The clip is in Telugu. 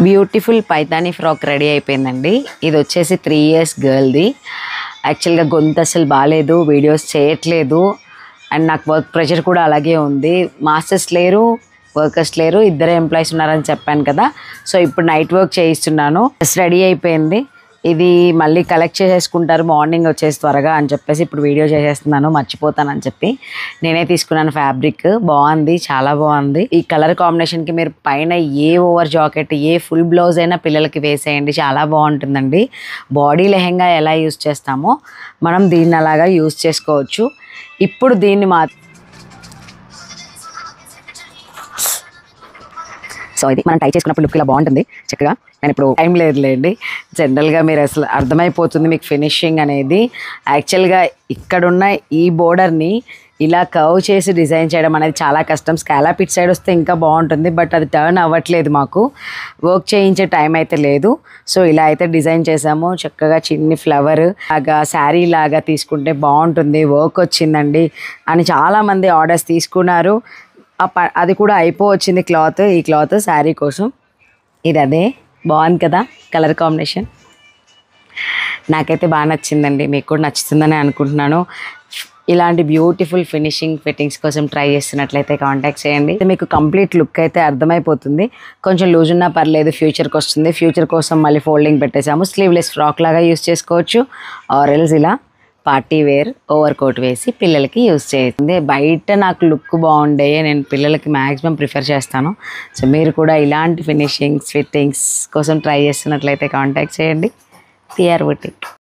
బ్యూటిఫుల్ పైతానీ ఫ్రాక్ రెడీ అయిపోయిందండి. ఇది వచ్చేసి 3 years గర్ల్ది. యాక్చువల్గా గొంతు అసలు బాగాలేదు, వీడియోస్ చేయట్లేదు, అండ్ నాకు వర్క్ ప్రెషర్ కూడా అలాగే ఉంది. మాస్టర్స్ లేరు, వర్కర్స్ లేరు, ఇద్దరే ఎంప్లాయీస్ ఉన్నారని చెప్పాను కదా. సో ఇప్పుడు నైట్ వర్క్ చేయిస్తున్నాను. రెడీ అయిపోయింది. ఇది మళ్ళీ కలెక్ట్ చేసేసుకుంటారు మార్నింగ్ వచ్చేసి త్వరగా అని చెప్పేసి ఇప్పుడు వీడియో చేసేస్తున్నాను, మర్చిపోతానని చెప్పి. నేనే తీసుకున్నాను ఫ్యాబ్రిక్. బాగుంది, చాలా బాగుంది. ఈ కలర్ కాంబినేషన్కి మీరు పైన ఏ ఓవర్ జాకెట్, ఏ ఫుల్ బ్లౌజ్ అయినా పిల్లలకి వేసేయండి, చాలా బాగుంటుందండి. బాడీ లెహెంగా ఎలా యూస్ చేస్తామో మనం దీన్ని అలాగా యూస్ చేసుకోవచ్చు. ఇప్పుడు దీన్ని సో ఇది మనం టై చేసుకున్నప్పుడు లుక్ ఇలా బాగుంటుంది చక్కగా. నేను ఇప్పుడు టైం లేదులేండి, జనరల్గా మీరు అసలు అర్థమైపోతుంది మీకు ఫినిషింగ్ అనేది. యాక్చువల్గా ఇక్కడున్న ఈ బోర్డర్ని ఇలా కర్వ్ చేసి డిజైన్ చేయడం అనేది చాలా కష్టం. స్కాలప్ ఇట్ సైడ్ వస్తే ఇంకా బాగుంటుంది, బట్ అది టర్న్ అవ్వట్లేదు, మాకు వర్క్ చేయించే టైం అయితే లేదు. సో ఇలా అయితే డిజైన్ చేసాము. చక్కగా చిన్ని ఫ్లవర్ లాగా శారీ లాగా తీసుకుంటే బాగుంటుంది, వర్క్ వచ్చిందండి అని చాలామంది ఆర్డర్స్ తీసుకున్నారు. అది కూడా అయిపోవచ్చింది క్లాత్. ఈ క్లాత్ శారీ కోసం ఇది అదే. బాగుంది కదా కలర్ కాంబినేషన్. నాకైతే బాగా నచ్చిందండి, మీకు కూడా నచ్చుతుందని అనుకుంటున్నాను. ఇలాంటి బ్యూటిఫుల్ ఫినిషింగ్ ఫిట్టింగ్స్ కోసం ట్రై చేస్తున్నట్లయితే కాంటాక్ట్ చేయండి. మీకు కంప్లీట్ లుక్ అయితే అర్థమైపోతుంది. కొంచెం లూజ్ ఉన్నా పర్లేదు, ఫ్యూచర్కి వస్తుంది. ఫ్యూచర్ కోసం మళ్ళీ ఫోల్డింగ్ పెట్టేసాము. స్లీవ్లెస్ ఫ్రాక్ లాగా యూస్ చేసుకోవచ్చు, ఆర్ ఎల్స్ ఇలా పార్టీ వేర్ ఓవర్ కోట్ వేసి పిల్లలకి యూస్ చేస్తుంది. బయట నాకు లుక్ బాగుండే నేను పిల్లలకి మ్యాక్సిమం ప్రిఫర్ చేస్తాను. సో మీరు కూడా ఇలాంటి ఫినిషింగ్స్ ఫిట్టింగ్స్ కోసం ట్రై చేస్తున్నట్లయితే కాంటాక్ట్ చేయండి. TR boutique.